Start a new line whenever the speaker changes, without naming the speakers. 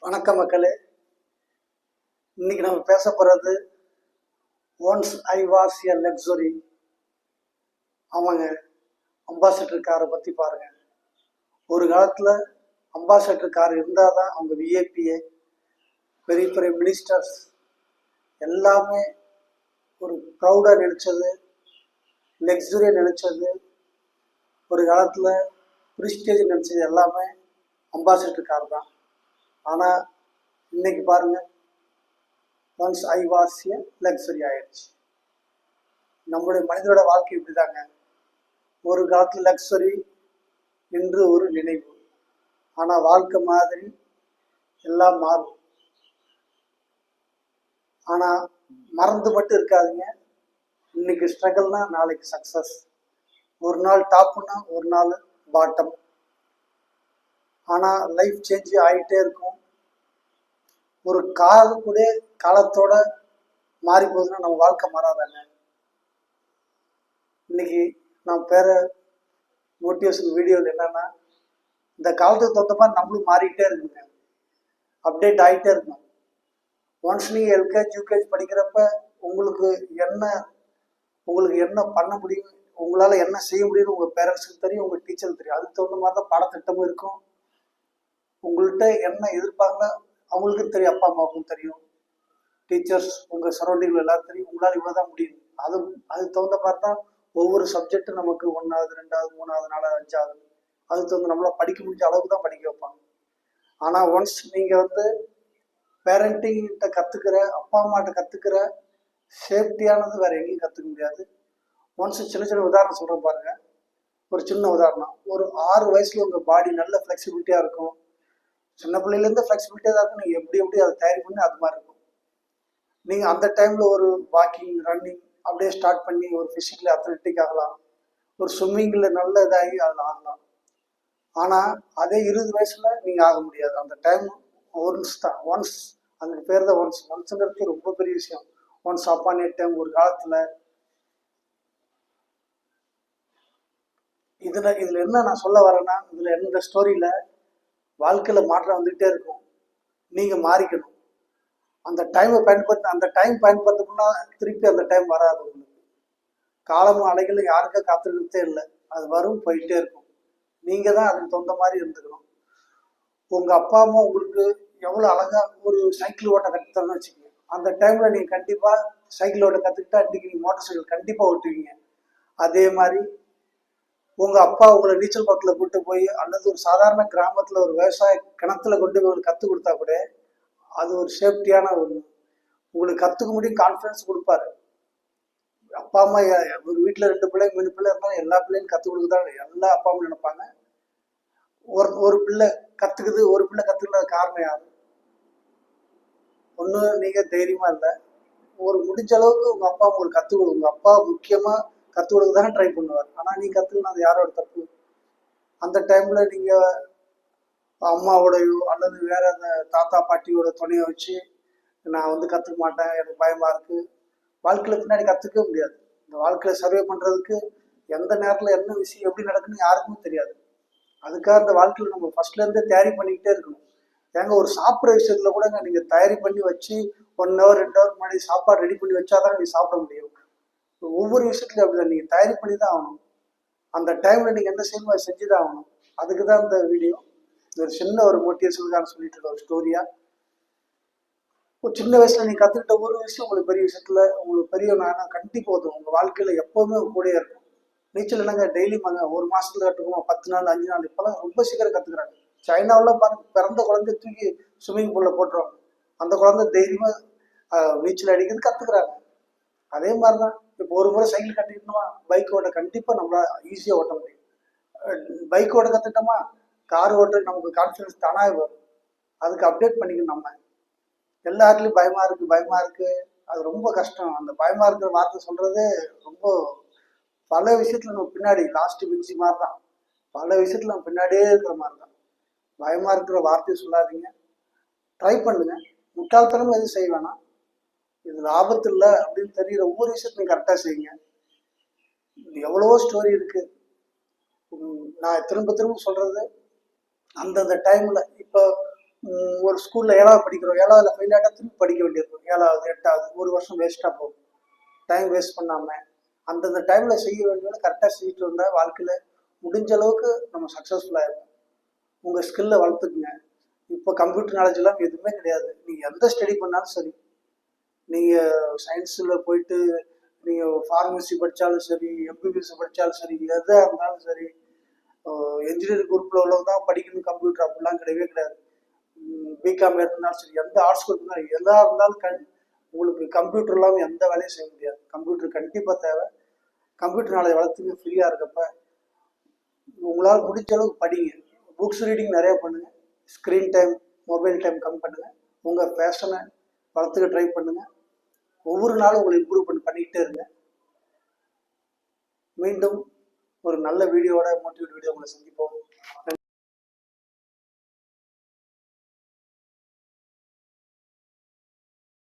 வணக்கம் மக்களே. இன்னைக்கு நம்ம பேச போகிறது once I was a luxury. ஆமாங்க, அம்பாசடர் காரை பற்றி பாருங்கள். ஒரு காலத்தில் அம்பாசடர் கார் இருந்தால் தான் அவங்க விஐபிஏ, பெரிய பெரிய மினிஸ்டர்ஸ் எல்லாமே ஒரு ப்ரௌடாக நினச்சது, லக்ஸுரியாக நினச்சது, ஒரு காலத்தில் ப்ரிஸ்டேஜ் நினச்சது எல்லாமே அம்பாசடர் கார் தான். ஆனால் இன்னைக்கு பாருங்க, once I was a luxury ஆயிடுச்சு. நம்முடைய மனிதனோட வாழ்க்கை இப்படிதாங்க. ஒரு காலத்தில் லக்ஸரி, இன்று ஒரு நினைவு. ஆனால் வாழ்க்கை மாதிரி எல்லாம் மாறும். ஆனால் மறந்து மட்டும் இருக்காதுங்க. இன்னைக்கு ஸ்ட்ரகிள்னா நாளைக்கு சக்ஸஸ். ஒரு நாள் டாப்னா ஒரு நாள் பாட்டம். ஆனால் லைஃப் சேஞ்ச் ஆகிட்டே இருக்கும். ஒரு கார் கூட காலத்தோட மாறி போகுதுன்னா நம்ம வாழ்க்கை மாறாதாங்க. இன்னைக்கு நான் பேர மோட்டிவேஷன் வீடியோவில் என்னன்னா, இந்த காலத்துக்கு தகுந்த மாதிரி நம்மளும் மாறிக்கிட்டே இருக்குங்க, அப்டேட் ஆகிட்டே இருக்கணும். ஒன்ஸ் நீங்கள் எல்கேஜி யூகேஜி படிக்கிறப்ப உங்களுக்கு என்ன பண்ண முடியும், உங்களால் என்ன செய்ய முடியும்னு உங்கள் பேரண்ட்ஸுக்கு தெரியும், உங்கள் டீச்சருக்கு தெரியும். அதுக்கு தகுந்த மாதிரி தான் பாடத்திட்டமும் இருக்கும். உங்கள்கிட்ட என்ன எதிர்பார்க்கல அவங்களுக்கும் தெரியும், அப்பா அம்மாவுக்கும் தெரியும், டீச்சர்ஸ் உங்கள் சரௌண்டிங்கில் எல்லாரும் தெரியும். உங்களால் இவ்வளோ தான் முடியும். அதுக்கு தகுந்த மாதிரி தான் ஒவ்வொரு சப்ஜெக்டும் நமக்கு 1வது 2வது 3வது 4வது 5வது அதுக்கு தகுந்த நம்மளால் படிக்க முடிஞ்ச அளவுக்கு தான் படிக்க வைப்பாங்க. ஆனால் ஒன்ஸ் நீங்கள் பேரண்டிங்கிட்ட கற்றுக்கிற, அப்பா அம்மாட்ட கற்றுக்கிற சேஃப்டியானது வேறு எங்கேயும் கற்றுக்க முடியாது. ஒன்ஸ் சின்ன உதாரணம் சொல்கிறேன் பாருங்க. ஒரு சின்ன உதாரணம், ஒரு 6 வயசுல உங்கள் பாடி நல்ல ஃப்ளெக்சிபிலிட்டியாக இருக்கும். சின்ன பிள்ளையிலேருந்து ஃப்ளெக்சிபிலிட்டியாக தான் இருக்கும். நீங்கள் எப்படி அதை தயாரி பண்ணி அது மாதிரி இருக்கும். நீங்கள் அந்த டைமில் ஒரு வாக்கிங், ரன்னிங் அப்படியே ஸ்டார்ட் பண்ணி ஒரு ஃபிசிக்கலி அத்லெட்டிக் ஆகலாம். ஒரு ஸ்விம்மிங்கில் நல்ல இதாகி அதில் ஆகலாம். ஆனால் அதே 20 வயசில் நீங்கள் ஆக முடியாது. அந்த டைம் ஒன்ஸ் தான். ஒன்ஸ், அதுக்கு பேர் தான் ஒன்ஸ். ஒன்ஸுங்கிறது ரொம்ப பெரிய விஷயம். ஒன்ஸ் அப்பான் ஏ டைம், ஒரு காலத்தில். இதில் என்ன நான் சொல்ல வரேன்னா, இதில் எந்த ஸ்டோரியில் வாழ்க்கையில் மாற்றம் வந்துகிட்டே இருக்கும். நீங்கள் மாறிக்கணும். அந்த டைமை அந்த டைம் பயன்படுத்தணும்னா திருப்பி அந்த டைம் வராது. உங்களுக்கு காலமும் அலைகளும் யாருக்கும் காத்துக்கிட்டே இல்லை. அது வரும், போயிட்டே இருக்கும். நீங்கள் தான் அதுக்கு தகுந்த மாதிரி இருந்துக்கணும். உங்கள் அப்பா அம்மா உங்களுக்கு எவ்வளோ அழகாக ஒரு சைக்கிள் ஓட்ட கற்றுத்தரணும்னு வச்சுக்கோங்க. அந்த டைமில் நீங்கள் கண்டிப்பாக சைக்கிள் ஓட்ட கற்றுக்கிட்டா இன்றைக்கி நீங்கள் மோட்டர் சைக்கிள் கண்டிப்பாக ஓட்டுவீங்க. அதே மாதிரி உங்கள் அப்பா உங்களை நீச்சல் குளத்தில் கூட்டு போய், அல்லது ஒரு சாதாரண கிராமத்தில் ஒரு விவசாய கிணத்துல கொண்டு போய் கற்றுக் கொடுத்தா கூட அது ஒரு சேஃப்டியான உங்களுக்கு கற்றுக்க முடியும், கான்ஃபிடன்ஸ் கொடுப்பாரு. அப்பா அம்மா ஒரு வீட்டில் 2 பிள்ளை 3 பிள்ளை இருந்தாலும் எல்லா பிள்ளையும் கற்றுக் கொடுக்குதான் எல்லா அப்பா அம்மா நினைப்பாங்க. ஒரு பிள்ளை கற்றுக்குது, ஒரு பிள்ளை கற்றுக்கலாத காரணம் யாரு? ஒன்று நீங்கள் தைரியமாக இல்லை. ஒரு முடிஞ்ச அளவுக்கு உங்கள் அப்பா உங்களுக்கு கற்றுக் கொடுங்க. உங்கள் அப்பா முக்கியமாக கற்றுக் கொடுக்க தானே ட்ரை பண்ணுவார். ஆனால் நீங்கள் கற்றுக்கணும், அது யாரோட தப்பு? அந்த டைமில் நீங்கள் அம்மாவோடையோ அல்லது வேற அந்த தாத்தா பாட்டியோட துணையை வச்சு நான் கற்றுக்க மாட்டேன், எனக்கு பயமாக இருக்குது, வாழ்க்கையில் பின்னாடி கற்றுக்கவே முடியாது. இந்த வாழ்க்கையில் சர்வே பண்ணுறதுக்கு எந்த நேரத்தில் என்ன விஷயம் எப்படி நடக்குன்னு யாருக்குமே தெரியாது. அதுக்காக இந்த வாழ்க்கையில் நம்ம ஃபர்ஸ்ட்லேருந்தே தயாரி பண்ணிக்கிட்டே இருக்கணும். ஏங்க, ஒரு சாப்பிட்ற விஷயத்தில் கூடங்க நீங்கள் தயாரி பண்ணி வச்சு 1 ஹவர் 2 ஹவர் முன்னாடி சாப்பாடு ரெடி பண்ணி வச்சா தான் நீங்கள் சாப்பிட முடியும். ஒவ்வொரு விஷயத்துலையும் அப்படிதான், நீங்கள் தயாரி பண்ணி தான் ஆகணும். அந்த டைமில் நீங்கள் என்ன செய்யணும் அதை செஞ்சு தான் ஆகணும். அதுக்கு தான் இந்த வீடியோ. ஒரு சின்ன ஒரு மோட்டிவேஷனுக்காக சொல்லிட்டு இருக்க ஒரு ஸ்டோரியா. ஒரு சின்ன வயசுல நீ கத்துக்கிட்ட ஒரு விஷயம் உங்களுக்கு பெரிய விஷயத்துல உங்களுக்கு பெரிய நான் கண்டிப்பா உதவும். உங்க வாழ்க்கையில எப்பவுமே கூட இருக்கும். நீச்சல் என்னங்க டெய்லி ஒரு மாசத்துல கற்றுக்குவோம், 10 நாள் 5 நாள். இப்பெல்லாம் ரொம்ப சீக்கிரம் கத்துக்கிறாங்க. சைனாவில் பாருங்க, பிறந்த குழந்தை தூக்கி ஸ்விம்மிங் பூல்ல போட்டுருவாங்க. அந்த குழந்தை தைரியமா நீச்சல் அடிக்கிறது கத்துக்கிறாங்க. அதே மாதிரிதான் இப்போ ஒரு முறை சைக்கிள் கட்டிக்கிட்டோமா, பைக் ஓட்ட கண்டிப்பா நம்மளால ஈஸியா ஓட்ட முடியும். பைக் ஓட்ட கத்துக்கிட்டோமா, கார் ஓட்ட நமக்கு கான்ஃபிடன்ஸ் தானாக வரும். அதுக்கு அப்டேட் பண்ணிக்கணும். நம்ம எல்லாத்துலேயும் பயமா இருக்கு, அது ரொம்ப கஷ்டம். அந்த பயமா இருக்கிற வார்த்தை சொல்றது ரொம்ப பல விஷயத்துல நம்ம பின்னாடி லாஸ்ட் பெஞ்சி மாதிரி தான். பல விஷயத்துல நம்ம பின்னாடியே இருக்கிற மாதிரி தான். பயமா இருக்கிற வார்த்தையை சொல்லாதீங்க, ட்ரை பண்ணுங்க. முட்டாள்தனமும் எதுவும் செய்ய வேணாம். இது ஆபத்து இல்லை அப்படின்னு தெரியுற ஒவ்வொரு விஷயத்தையும் கரெக்டாக செய்யுங்க. எவ்வளவோ ஸ்டோரி இருக்கு. நான் திரும்ப சொல்றது, அந்தந்த டைம்ல இப்போ ஒரு ஸ்கூலில் 7வது படிக்கிறோம், 7வதுல ஃபெயில் ஆகிட்டா திருப்பி படிக்க வேண்டியிருக்கும், 7வது 8வது, ஒரு வருஷம் வேஸ்ட்டாக போகும். டைம் வேஸ்ட் பண்ணாமல் அந்தந்த டைமில் செய்ய வேண்டியதை கரெக்டாக செஞ்சுட்டு இருந்தால் வாழ்க்கையில் முடிஞ்ச அளவுக்கு நம்ம சக்ஸஸ்ஃபுல்லாக இருக்கும். உங்கள் ஸ்கில்லை வளர்த்துக்குங்க. இப்போ கம்ப்யூட்டர் நாலேஜ் எல்லாம் எதுவுமே கிடையாது. நீங்கள் எந்த ஸ்டடி பண்ணாலும் சரி, நீங்கள் சயின்ஸில் போயிட்டு நீங்கள் ஃபார்மசி படித்தாலும் சரி, எம்பிபிஎஸ் படித்தாலும் சரி, எதாக இருந்தாலும் சரி, என்ஜினியரிங் குரூப்பில் உள்ளவங்க தான் படிக்கணும் கம்ப்யூட்டர், அப்படிலாம் கிடையவே கிடையாது. பிகாம் இருந்தாலும் சரி, எந்த ஆர்ட்ஸ் குரூப் இருந்தாலும், எதாக இருந்தாலும் உங்களுக்கு கம்ப்யூட்டர் இல்லாமல் எந்த வேலையும் செய்ய முடியாது. கம்ப்யூட்டர் கண்டிப்பாக தேவை. கம்ப்யூட்டர் நாலேஜ் வளர்த்துங்க. ஃப்ரீயாக இருக்கப்ப உங்களால் முடிஞ்ச அளவுக்கு படிங்க. புக்ஸ் ரீடிங் நிறையா பண்ணுங்கள். ஸ்க்ரீன் டைம், மொபைல் டைம் கம்மி பண்ணுங்கள். உங்கள் பேஷனை வளர்த்துக்க ட்ரை பண்ணுங்கள். ஒவ்வொரு நாளும் உங்களை இம்ப்ரூவ்மெண்ட் பண்ணிக்கிட்டே இருங்க. மீண்டும் ஒரு நல்ல வீடியோவோட மோட்டிவேட்